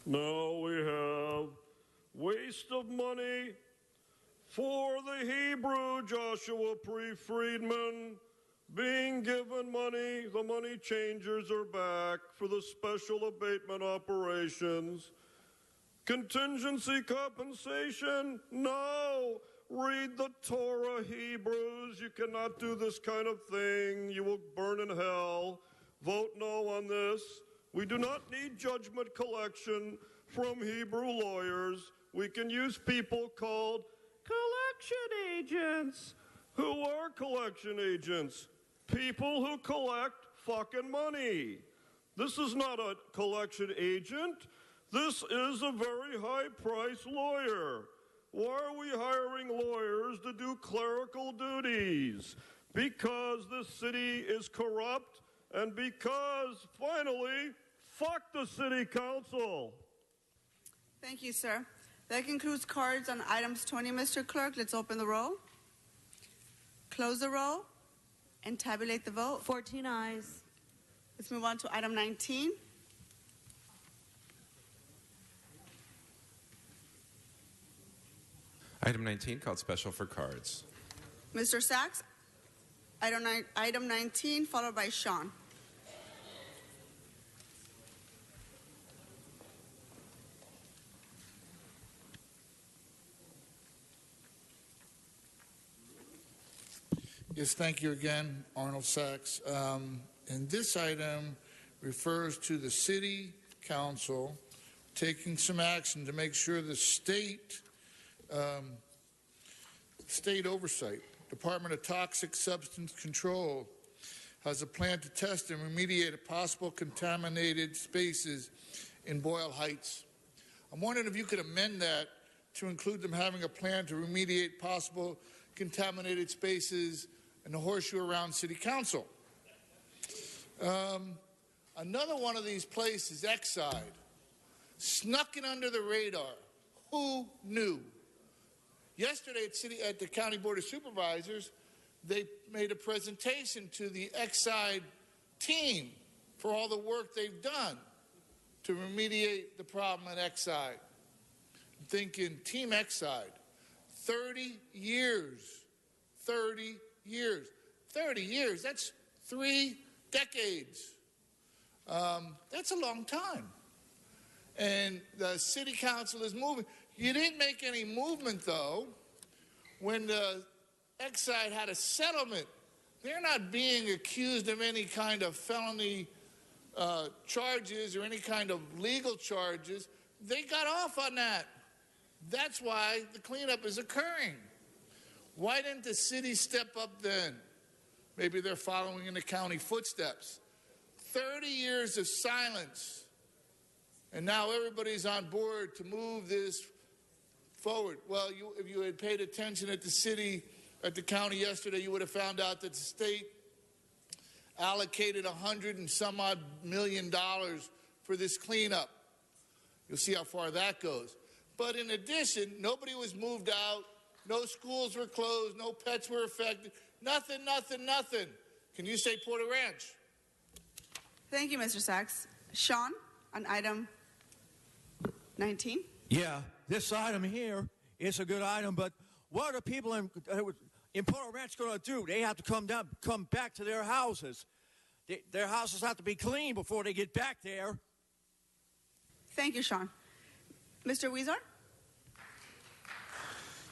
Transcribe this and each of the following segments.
Now we have waste of money for the Hebrew Joshua Friedman being given money. The money changers are back for the special abatement operations. Contingency compensation? No. Read the Torah, Hebrews. You cannot do this kind of thing. You will burn in hell. Vote no on this. We do not need judgment collection from Hebrew lawyers. We can use people called collection agents. Who are collection agents? People who collect fucking money. This is not a collection agent. This is a very high-priced lawyer. Why are we hiring lawyers to do clerical duties? Because the city is corrupt and because, finally, fuck the city council. Thank you, sir. That concludes cards on items 20, Mr. Clerk. Let's open the roll, close the roll, and tabulate the vote. 14 ayes. Let's move on to item 19. Item 19, called special for cards. Mr. Sachs, item 19, followed by Sean. Yes, thank you again, Arnold Sachs. And this item refers to the City Council taking some action to make sure the state oversight, Department of Toxic Substance Control, has a plan to test and remediate possible contaminated spaces in Boyle Heights. I'm wondering if you could amend that to include them having a plan to remediate possible contaminated spaces in the horseshoe around City Council. Another one of these places, Exide, snuck in under the radar. Who knew? Yesterday at the County Board of Supervisors, they made a presentation to the Exide team for all the work they've done to remediate the problem at Exide. I'm thinking, Team Exide, 30 years, 30 years, 30 years, that's 3 decades. That's a long time. And the City Council is moving. You didn't make any movement, though, when the Exide had a settlement. They're not being accused of any kind of felony charges or any kind of legal charges. They got off on that. That's why the cleanup is occurring. Why didn't the city step up then? Maybe they're following in the county footsteps. 30 years of silence. And now everybody's on board to move this forward. Well, if you had paid attention at the county yesterday, you would have found out that the state allocated $100 and some odd million for this cleanup. You'll see how far that goes. But in addition, nobody was moved out. No schools were closed. No pets were affected. Nothing, nothing, nothing. Can you say Porter Ranch? Thank you, Mr. Sachs. Sean, on item 19. Yeah, this item here is a good item, but what are people in Porter Ranch going to do? They have to come back to their houses. Their houses have to be clean before they get back there. Thank you, Sean. Mr. Weezer?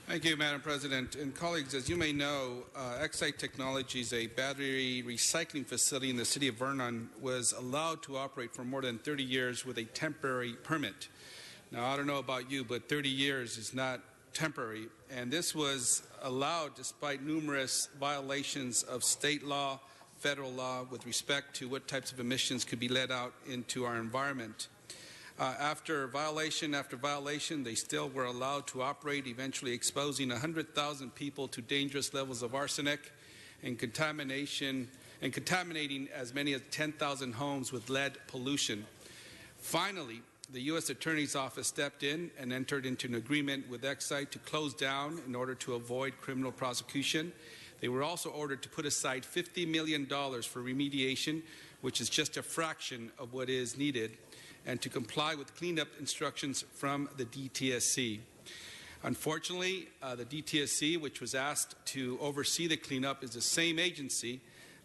Thank you, Madam President. And colleagues, as you may know, Exide Technologies, a battery recycling facility in the city of Vernon, was allowed to operate for more than 30 years with a temporary permit. Now, I don't know about you, but 30 years is not temporary. And this was allowed despite numerous violations of state law, federal law, with respect to what types of emissions could be let out into our environment. After violation after violation, they still were allowed to operate, eventually exposing 100,000 people to dangerous levels of arsenic and contaminating as many as 10,000 homes with lead pollution. Finally, the U.S. Attorney's Office stepped in and entered into an agreement with Exide to close down in order to avoid criminal prosecution. They were also ordered to put aside $50 million for remediation, which is just a fraction of what is needed. and to comply with cleanup instructions from the DTSC. Unfortunately, the DTSC, which was asked to oversee the cleanup, is the same agency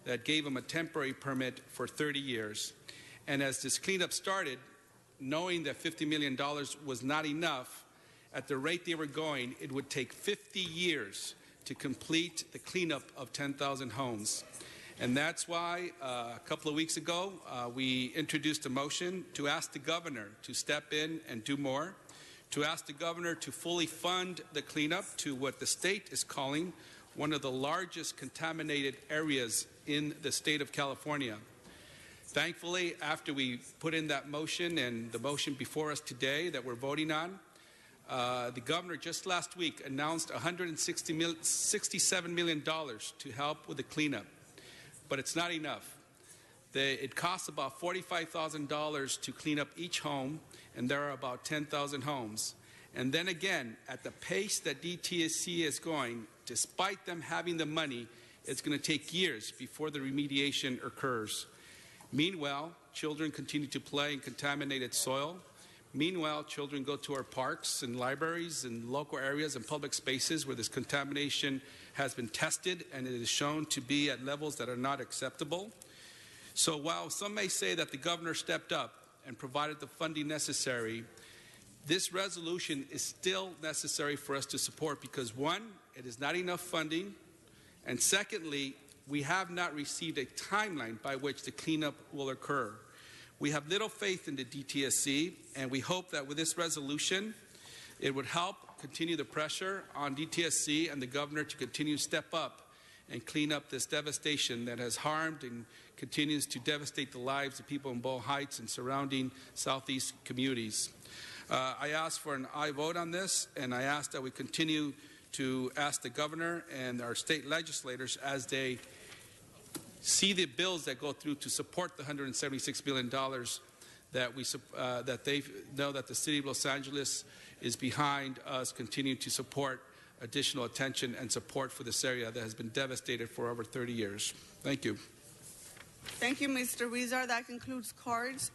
that gave them a temporary permit for 30 years. And as this cleanup started, knowing that $50 million was not enough, at the rate they were going, it would take 50 years to complete the cleanup of 10,000 homes. And that's why a couple of weeks ago, we introduced a motion to ask the governor to step in and do more, to ask the governor to fully fund the cleanup to what the state is calling one of the largest contaminated areas in the state of California. Thankfully, after we put in that motion and the motion before us today that we're voting on, the governor just last week announced $167 million to help with the cleanup. But it's not enough. It costs about $45,000 to clean up each home, and there are about 10,000 homes. And then again, at the pace that DTSC is going, despite them having the money, it's going to take years before the remediation occurs. Meanwhile, children continue to play in contaminated soil. Meanwhile, children go to our parks and libraries and local areas and public spaces where this contamination has been tested and it is shown to be at levels that are not acceptable. So while some may say that the governor stepped up and provided the funding necessary, this resolution is still necessary for us to support because, one, it is not enough funding, and secondly, we have not received a timeline by which the cleanup will occur. We have little faith in the DTSC, and we hope that with this resolution, it would help continue the pressure on DTSC and the governor to continue to step up and clean up this devastation that has harmed and continues to devastate the lives of people in Boyle Heights and surrounding southeast communities. I ask for an aye vote on this, and I ask that we continue to ask the governor and our state legislators as they see the bills that go through to support the $176 billion that they know that the city of Los Angeles is behind us continuing to support additional attention and support for this area that has been devastated for over 30 years. Thank you. Thank you, Mr. Huizar. That concludes cards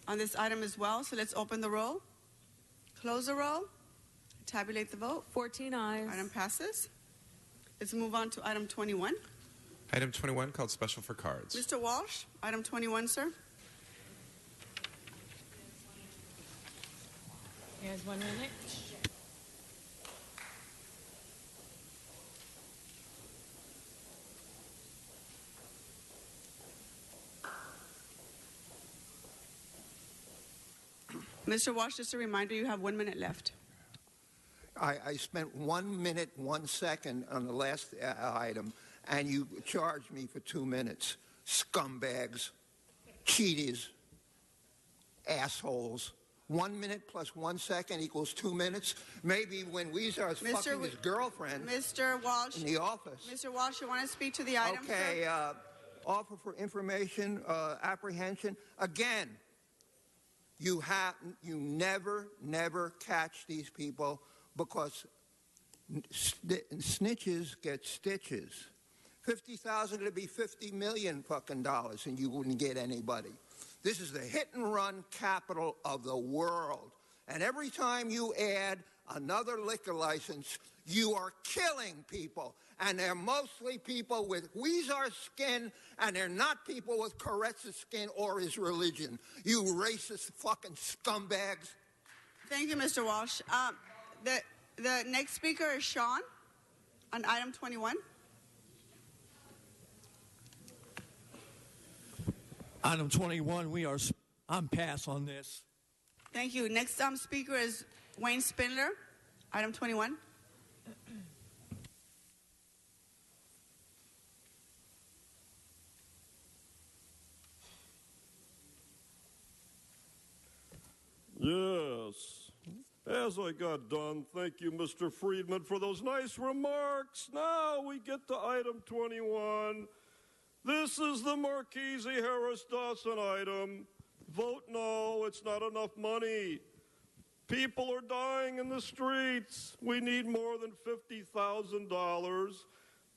on this item as well. So let's open the roll, close the roll, tabulate the vote. 14 ayes. Item passes. Let's move on to item 21. Item 21 called special for cards. Mr. Walsh, item 21, sir. Here's 1 minute. Mr. Walsh, just a reminder, you have 1 minute left. I spent 1 minute, 1 second on the last item, and you charged me for 2 minutes. Scumbags, cheaters, assholes. 1 minute plus 1 second equals 2 minutes. Maybe when Huizar's fucking his girlfriend Mr. Walsh, in the office. Mr. Walsh, you want to speak to the item, Okay, sir? offer for information, apprehension. Again, you never catch these people because snitches get stitches. 50,000 to be 50 million fucking dollars, and you wouldn't get anybody. This is the hit-and-run capital of the world. And every time you add another liquor license, you are killing people. And they're mostly people with Huizar's skin, and they're not people with Koretz's skin or his religion. You racist fucking scumbags. Thank you, Mr. Walsh. The next speaker is Sean on item 21. Item 21, I'm pass on this. Thank you. Next speaker is Wayne Spindler, item 21. Yes. As I got done, thank you, Mr. Friedman, for those nice remarks. Now we get to item 21. This is the Marquise Harris Dawson item. Vote no, it's not enough money. People are dying in the streets. We need more than $50,000.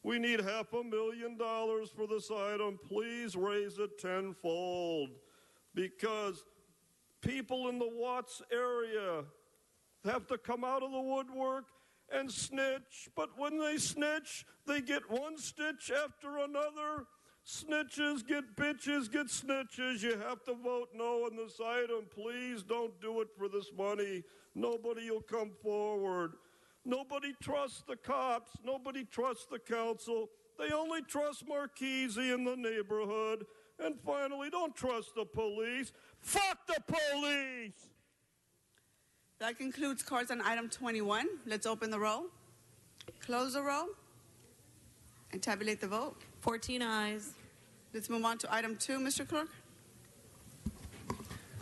We need $500,000 for this item. Please raise it tenfold, because people in the Watts area have to come out of the woodwork and snitch, but when they snitch, they get one stitch after another. Snitches get bitches, get snitches. You have to vote no on this item. Please don't do it for this money. Nobody will come forward. Nobody trusts the cops. Nobody trusts the council. They only trust Marchese in the neighborhood. And finally, don't trust the police. Fuck the police! That concludes cards on item 21. Let's open the roll, close the roll, and tabulate the vote. 14 ayes. Let's move on to item 2, Mr. Clerk.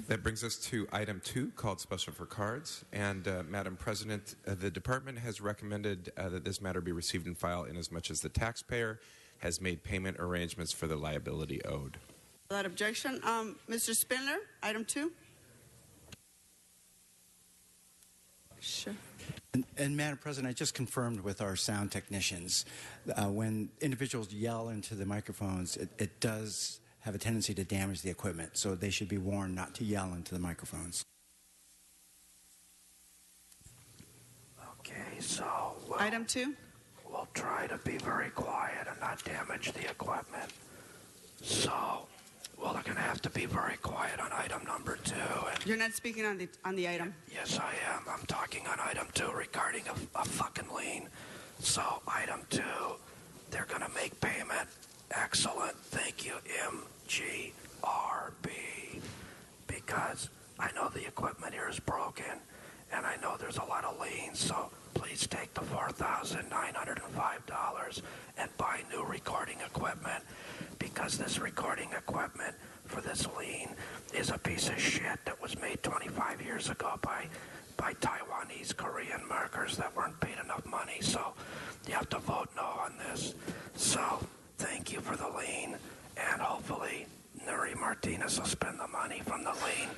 That brings us to item 2, called Special for Cards. And, Madam President, the Department has recommended that this matter be received and filed inasmuch as the taxpayer has made payment arrangements for the liability owed. Without objection, Mr. Spindler, item 2. Sure. And Madam President, I just confirmed with our sound technicians, when individuals yell into the microphones, it does have a tendency to damage the equipment, so they should be warned not to yell into the microphones. Okay, so Item 2. we'll try to be very quiet and not damage the equipment. So, well, they're going to have to be very quiet on item number 2. And You're not speaking on the item. yes, I am. I'm talking on item 2 regarding a fucking lien. So, item 2, they're going to make payment. Excellent. Thank you, MGRB. Because I know the equipment here is broken, and I know there's a lot of liens, so please take the $4,905 and buy new recording equipment, because this recording equipment for this lien is a piece of shit that was made 25 years ago by Taiwanese Korean markers that weren't paid enough money. So you have to vote no on this. So thank you for the lien, and hopefully Nuri Martinez will spend the money from the lien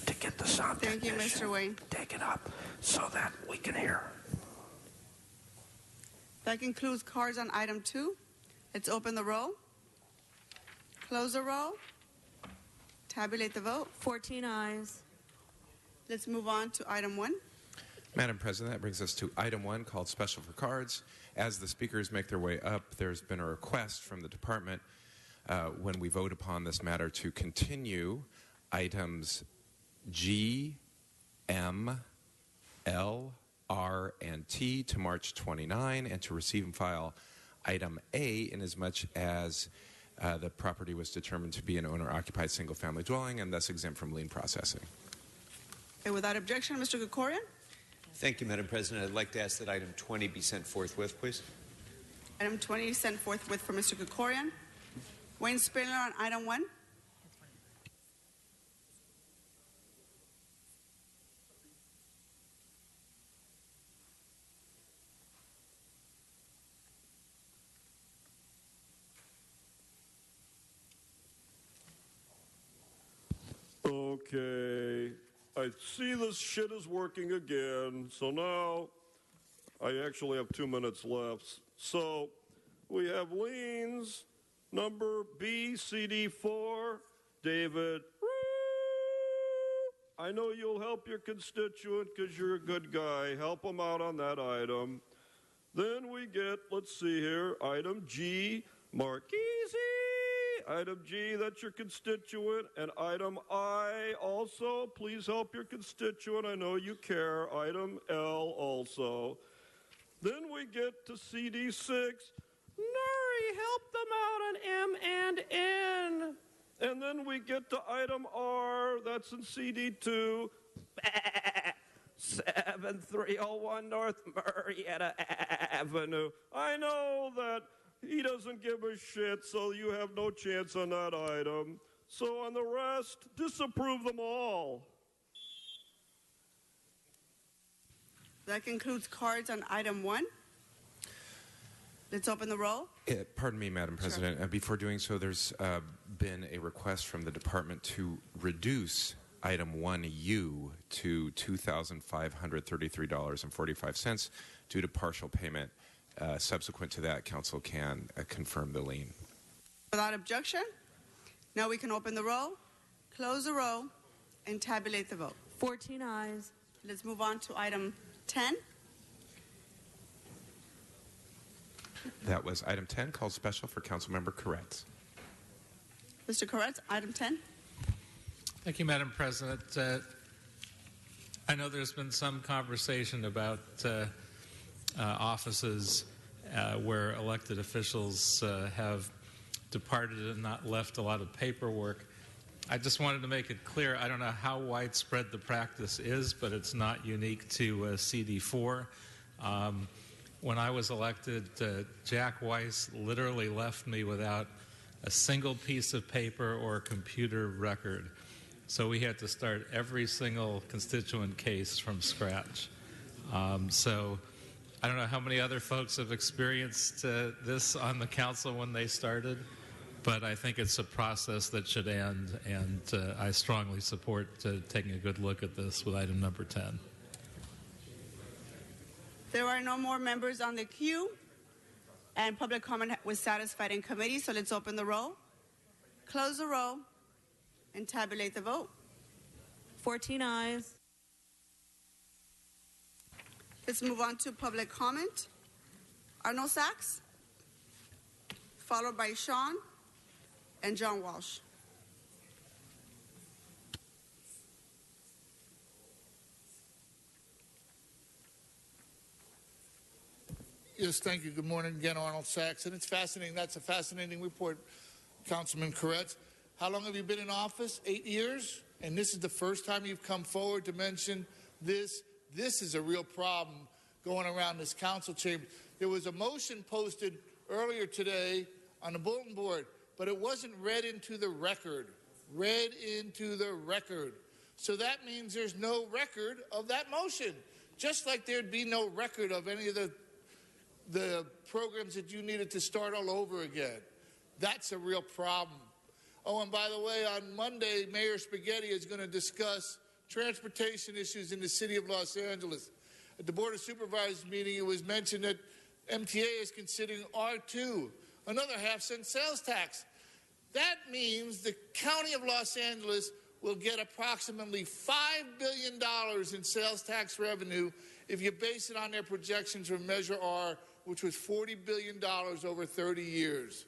to get the sound Thank you, technician Mr. Wayne. taken up so that we can hear. That concludes cards on item 2. Let's open the roll, close the roll, tabulate the vote. 14 ayes. Let's move on to item 1. Madam President, that brings us to item 1, called Special for Cards. As the speakers make their way up, there's been a request from the Department when we vote upon this matter to continue items G, M, L, R, and T to March 29, and to receive and file item A inasmuch as the property was determined to be an owner-occupied single-family dwelling and thus exempt from lien processing. And without objection, Mr. Gregorian. Thank you, Madam President. I'd like to ask that item 20 be sent forthwith, please. Item 20 is sent forthwith for Mr. Gregorian. Wayne Spindler on item 1. Okay, I see this shit is working again, so now I actually have 2 minutes left. So we have liens, number BCD4, David. I know you'll help your constituent because you're a good guy. Help him out on that item. Then we get, let's see here, item G, Marchese. Item G, that's your constituent. And item I also, please help your constituent. I know you care. Item L also. Then we get to CD6. Nuri, help them out on M and N. And then we get to item R, that's in CD2. 7301 North Marietta Avenue. I know that he doesn't give a shit, so you have no chance on that item. So on the rest, disapprove them all. That concludes cards on item 1. Let's open the roll. Pardon me, Madam President. Before doing so, there's been a request from the Department to reduce item 1U to $2,533.45 due to partial payment. Subsequent to that, Council can confirm the lien. Without objection, now we can open the roll, close the roll, and tabulate the vote. 14 eyes. Let's move on to item 10. That was item 10, called special for Councilmember Koretz. Mr. Koretz, item 10. Thank you, Madam President. I know there's been some conversation about offices where elected officials have departed and not left a lot of paperwork. I just wanted to make it clear, I don't know how widespread the practice is, but it's not unique to CD4. When I was elected, Jack Weiss literally left me without a single piece of paper or computer record. So we had to start every single constituent case from scratch. So I don't know how many other folks have experienced this on the council when they started, but I think it's a process that should end, and I strongly support taking a good look at this with item number 10. There are no more members on the queue, and public comment was satisfied in committee, so let's open the roll, close the roll, and tabulate the vote. 14 eyes. Let's move on to public comment. Arnold Sachs, followed by Sean and John Walsh. Yes, thank you. Good morning again, Arnold Sachs. And it's fascinating. That's a fascinating report, Councilman Koretz. How long have you been in office? 8 years? And this is the first time you've come forward to mention this. This is a real problem going around this council chamber. There was a motion posted earlier today on the bulletin board, but it wasn't read into the record. Read into the record. So that means there's no record of that motion. Just like there'd be no record of any of the programs that you needed to start all over again. That's a real problem. Oh, and by the way, on Monday, Mayor Spaghetti is going to discuss transportation issues in the city of Los Angeles. At the Board of Supervisors meeting, it was mentioned that MTA is considering R2, another half-cent sales tax. That means the County of Los Angeles will get approximately $5 billion in sales tax revenue if you base it on their projections from Measure R, which was $40 billion over 30 years.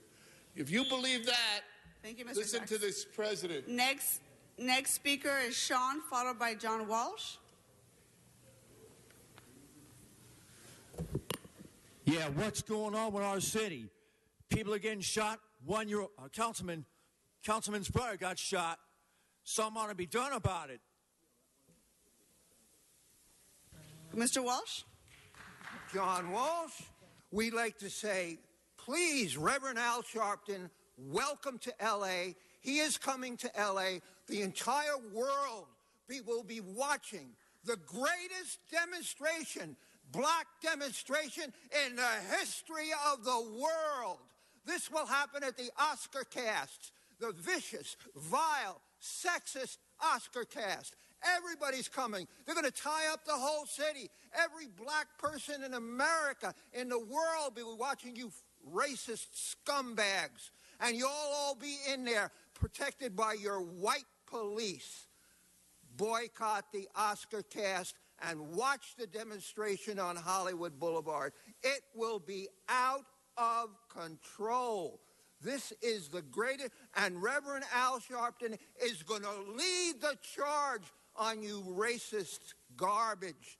If you believe that, thank you, Mr. listen Sachs. to this president. Next speaker is Sean, followed by John Walsh. Yeah, what's going on with our city? People are getting shot. Councilman's brother got shot. Something ought to be done about it. Mr. Walsh? John Walsh, we like to say, please, Reverend Al Sharpton, welcome to L.A. He is coming to L.A. The entire world will be watching the greatest demonstration, black demonstration in the history of the world. This will happen at the Oscar cast, the vicious, vile, sexist Oscar cast. Everybody's coming. They're going to tie up the whole city. Every black person in America, in the world, will be watching you racist scumbags. And you'll all be in there protected by your white police. Boycott the Oscar cast and watch the demonstration on Hollywood Boulevard. It will be out of control. This is the greatest, and Reverend Al Sharpton is going to lead the charge on you racist garbage.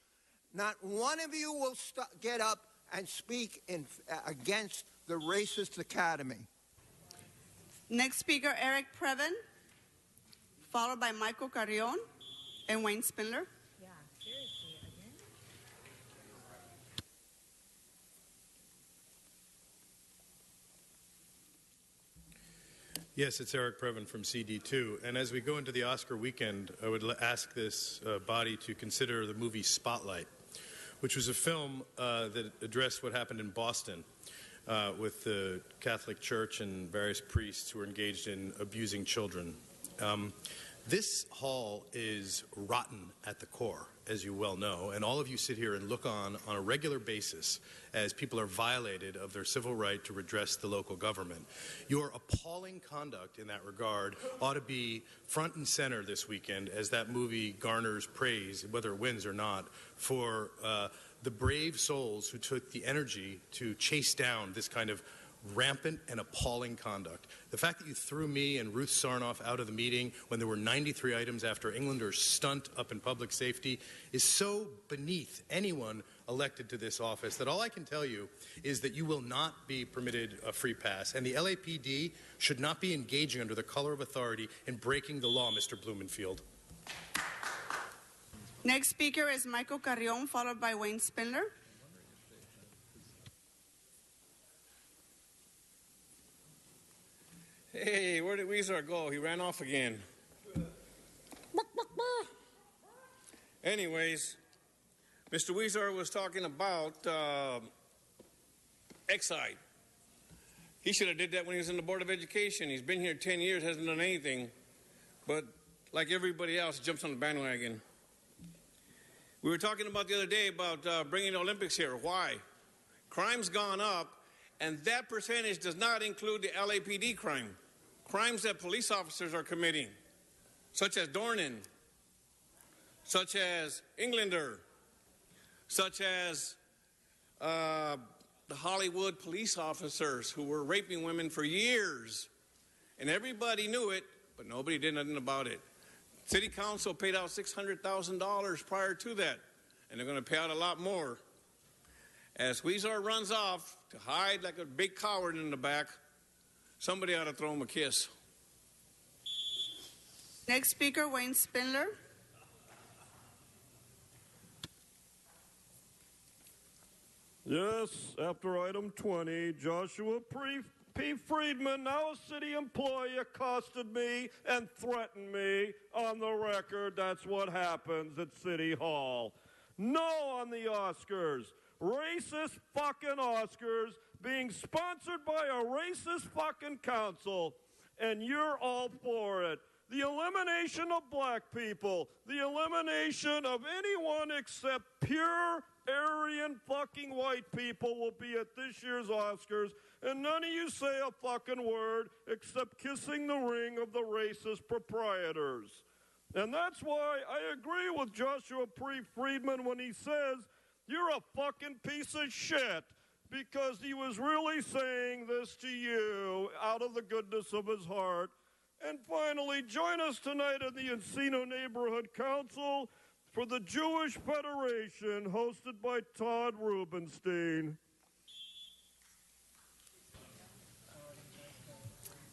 Not one of you will get up and speak against the racist academy. Next speaker, Eric Previn, followed by Michael Carrion and Wayne Spindler. Yeah, seriously, again? Yes, it's Eric Previn from CD2. And as we go into the Oscar weekend, I would ask this body to consider the movie Spotlight, which was a film that addressed what happened in Boston with the Catholic Church and various priests who were engaged in abusing children. This hall is rotten at the core, as you well know, and all of you sit here and look on a regular basis as people are violated of their civil right to redress the local government. Your appalling conduct in that regard ought to be front and center this weekend as that movie garners praise, whether it wins or not, for the brave souls who took the energy to chase down this kind of rampant and appalling conduct. The fact that you threw me and Ruth Sarnoff out of the meeting when there were 93 items after Englander's stunt up in public safety is so beneath anyone elected to this office that all I can tell you is that you will not be permitted a free pass, and the LAPD should not be engaging under the color of authority in breaking the law, Mr. Blumenfield. Next speaker is Michael Carrion, followed by Wayne Spindler. Hey, where did Weezer go? He ran off again. Anyways, Mr. Weezer was talking about Exide. He should have did that when he was in the Board of Education. He's been here 10 years, hasn't done anything, but like everybody else, jumps on the bandwagon. We were talking about the other day about bringing the Olympics here. Why? Crime's gone up, and that percentage does not include the LAPD crime. Crimes that police officers are committing, such as Dornan, such as Englander, such as the Hollywood police officers who were raping women for years. And everybody knew it, but nobody did nothing about it. City Council paid out $600,000 prior to that, and they're going to pay out a lot more. As Weezer runs off to hide like a big coward in the back, somebody ought to throw him a kiss. Next speaker, Wayne Spindler. Yes, after item 20, Joshua P. Friedman, now a city employee, accosted me and threatened me. On the record, that's what happens at City Hall. No on the Oscars. Racist fucking Oscars being sponsored by a racist fucking council, and you're all for it. The elimination of black people, the elimination of anyone except pure Aryan fucking white people will be at this year's Oscars, and none of you say a fucking word except kissing the ring of the racist proprietors. And that's why I agree with Joshua P. Friedman when he says, you're a fucking piece of shit, because he was really saying this to you out of the goodness of his heart. And finally, join us tonight at the Encino Neighborhood Council for the Jewish Federation, hosted by Todd Rubenstein.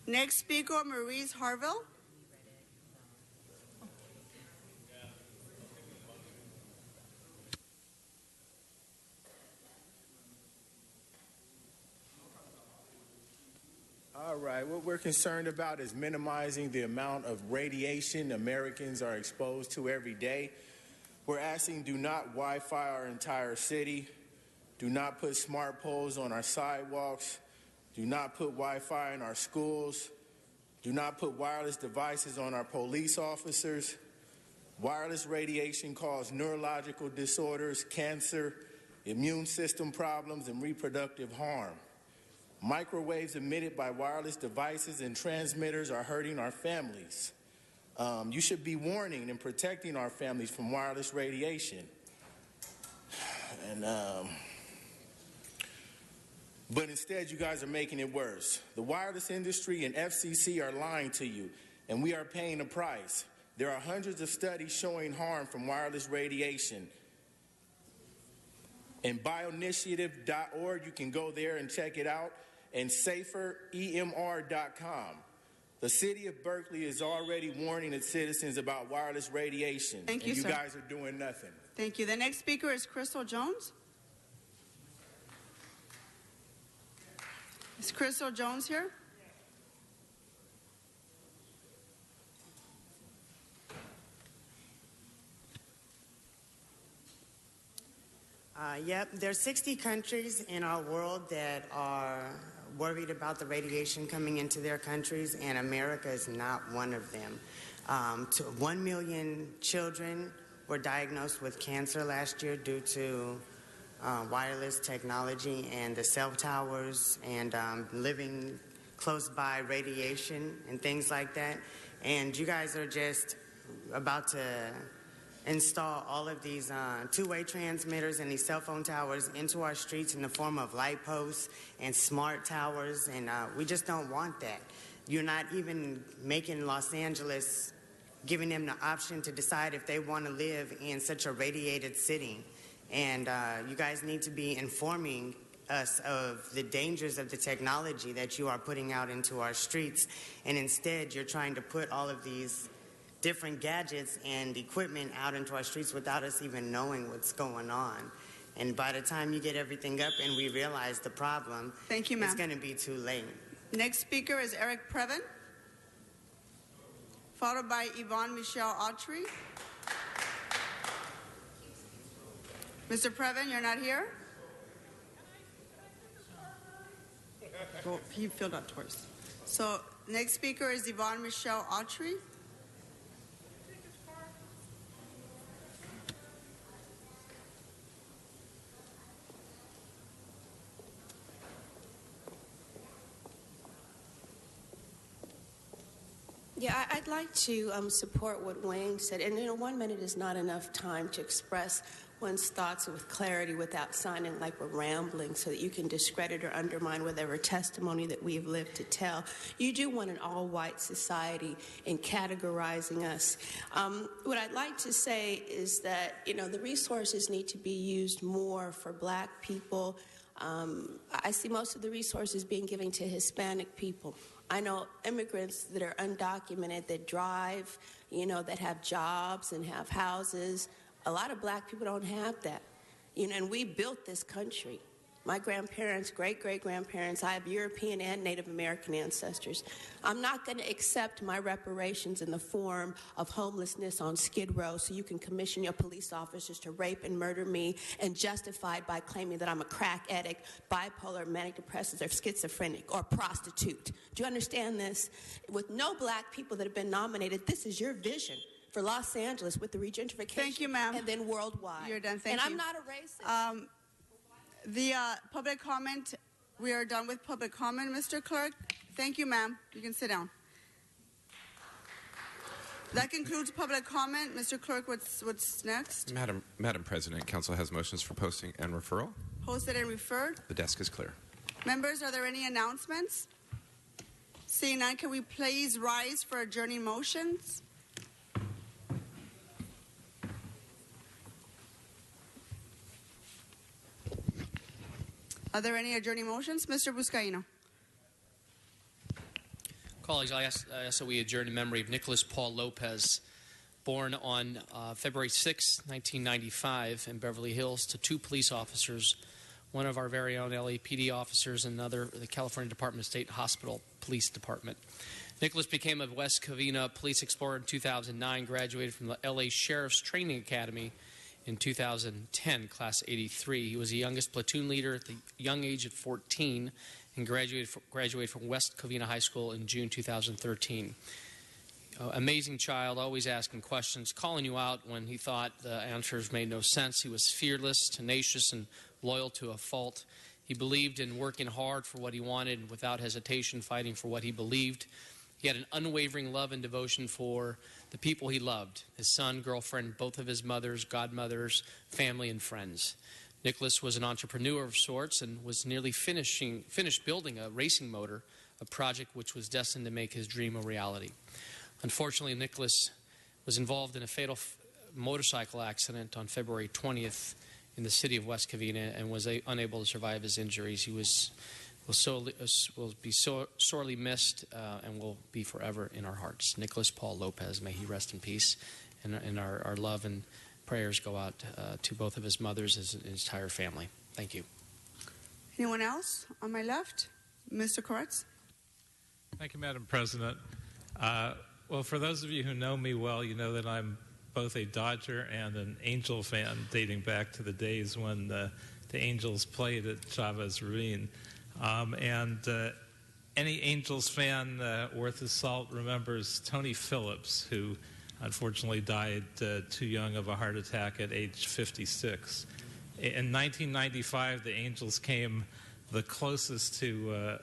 Next speaker, Maurice Harville. All right, what we're concerned about is minimizing the amount of radiation Americans are exposed to every day. We're asking do not Wi-Fi our entire city, do not put smart poles on our sidewalks, do not put Wi-Fi in our schools, do not put wireless devices on our police officers. Wireless radiation causes neurological disorders, cancer, immune system problems, and reproductive harm. Microwaves emitted by wireless devices and transmitters are hurting our families. You should be warning and protecting our families from wireless radiation. But instead, you guys are making it worse. The wireless industry and FCC are lying to you, and we are paying a price. There are hundreds of studies showing harm from wireless radiation. And bioinitiative.org, you can go there and check it out, and saferemr.com. The city of Berkeley is already warning its citizens about wireless radiation. Thank you, and you sir. guys are doing nothing. Thank you. The next speaker is Crystal Jones. Is Crystal Jones here? Yep, there's 60 countries in our world that are worried about the radiation coming into their countries, and America is not one of them. 1 million children were diagnosed with cancer last year due to wireless technology and the cell towers and living close by radiation and things like that. And you guys are just about to install all of these two-way transmitters and these cell phone towers into our streets in the form of light posts and smart towers, and we just don't want that. You're not even making Los Angeles, giving them the option to decide if they want to live in such a radiated city. And you guys need to be informing us of the dangers of the technology that you are putting out into our streets. And instead, you're trying to put all of these different gadgets and equipment out into our streets without us even knowing what's going on. And by the time you get everything up and we realize the problem, thank you, ma'am, it's going to be too late. Next speaker is Eric Previn, followed by Yvonne Michelle Autry. Mr. Previn, you're not here? Well, he filled out twice. So next speaker is Yvonne Michelle Autry. Yeah, I'd like to support what Wayne said. And, 1 minute is not enough time to express one's thoughts with clarity without sounding like we're rambling so that you can discredit or undermine whatever testimony that we have lived to tell. You do want an all-white society in categorizing us. What I'd like to say is that, the resources need to be used more for black people. I see most of the resources being given to Hispanic people. I know immigrants that are undocumented, that drive, that have jobs and have houses. A lot of black people don't have that. And we built this country. My grandparents, great-great-grandparents, I have European and Native American ancestors. I'm not going to accept my reparations in the form of homelessness on Skid Row so you can commission your police officers to rape and murder me and justify it by claiming that I'm a crack addict, bipolar, manic depressive, or schizophrenic, or prostitute. Do you understand this? With no black people that have been nominated, this is your vision for Los Angeles with the regentrification. Thank you, ma'am. And then worldwide. You're done. Thank you. And I'm not a racist. The public comment, we are done with public comment, Mr. Clerk. Thank you, ma'am. You can sit down. That concludes public comment. Mr. Clerk, what's next? Madam President, Council has motions for posting and referral. Posted and referred. The desk is clear. Members, are there any announcements? Seeing none, can we please rise for adjourning motions? Are there any adjourning motions? Mr. Buscaino. Colleagues, I ask that we adjourn in memory of Nicholas Paul Lopez, born on February 6, 1995 in Beverly Hills to two police officers, one of our very own LAPD officers and another the California Department of State Hospital Police Department. Nicholas became a West Covina police explorer in 2009, graduated from the LA Sheriff's Training Academy in 2010, Class 83. He was the youngest platoon leader at the young age of 14 and graduated from West Covina High School in June 2013. Amazing child, always asking questions, calling you out when he thought the answers made no sense. He was fearless, tenacious, and loyal to a fault. He believed in working hard for what he wanted and without hesitation fighting for what he believed. He had an unwavering love and devotion for the people he loved, his son, girlfriend, both of his mothers, godmothers, family, and friends. Nicholas was an entrepreneur of sorts and was nearly finished building a racing motor, a project which was destined to make his dream a reality. Unfortunately, Nicholas was involved in a fatal motorcycle accident on February 20th in the city of West Covina and was unable to survive his injuries. He will be sorely missed and will be forever in our hearts. Nicholas Paul Lopez, may he rest in peace. And our love and prayers go out to both of his mothers and his entire family. Thank you. Anyone else on my left? Mr. Koretz. Thank you, Madam President. Well, for those of you who know me well, you know that I'm both a Dodger and an Angel fan dating back to the days when the Angels played at Chavez Ravine. any Angels fan worth his salt remembers Tony Phillips, who unfortunately died too young of a heart attack at age 56. In 1995, the Angels came the closest to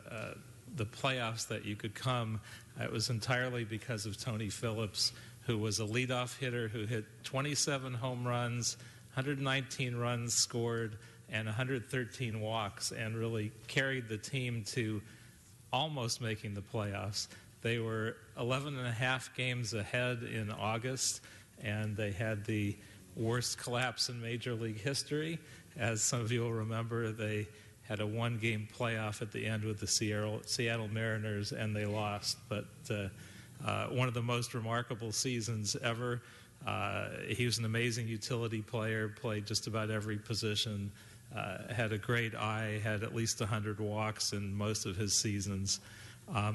the playoffs that you could come. It was entirely because of Tony Phillips, who was a leadoff hitter who hit 27 home runs, 119 runs scored, and 113 walks, and really carried the team to almost making the playoffs. They were 11 and a half games ahead in August, and they had the worst collapse in Major League history. As some of you will remember, they had a one-game playoff at the end with the Seattle Mariners, and they lost. But one of the most remarkable seasons ever. He was an amazing utility player, played just about every position, had a great eye, had at least 100 walks in most of his seasons.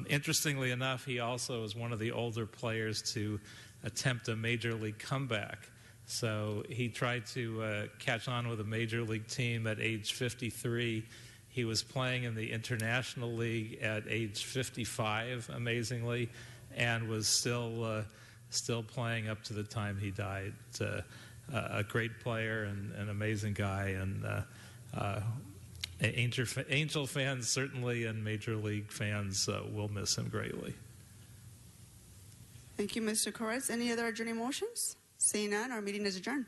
Interestingly enough, he also was one of the older players to attempt a major league comeback. So he tried to catch on with a major league team at age 53. He was playing in the International League at age 55, amazingly, and was still playing up to the time he died. A great player and an amazing guy, and Angel fans certainly, and Major League fans will miss him greatly. Thank you, Mr. Koretz. Any other adjourning motions? Seeing none, our meeting is adjourned.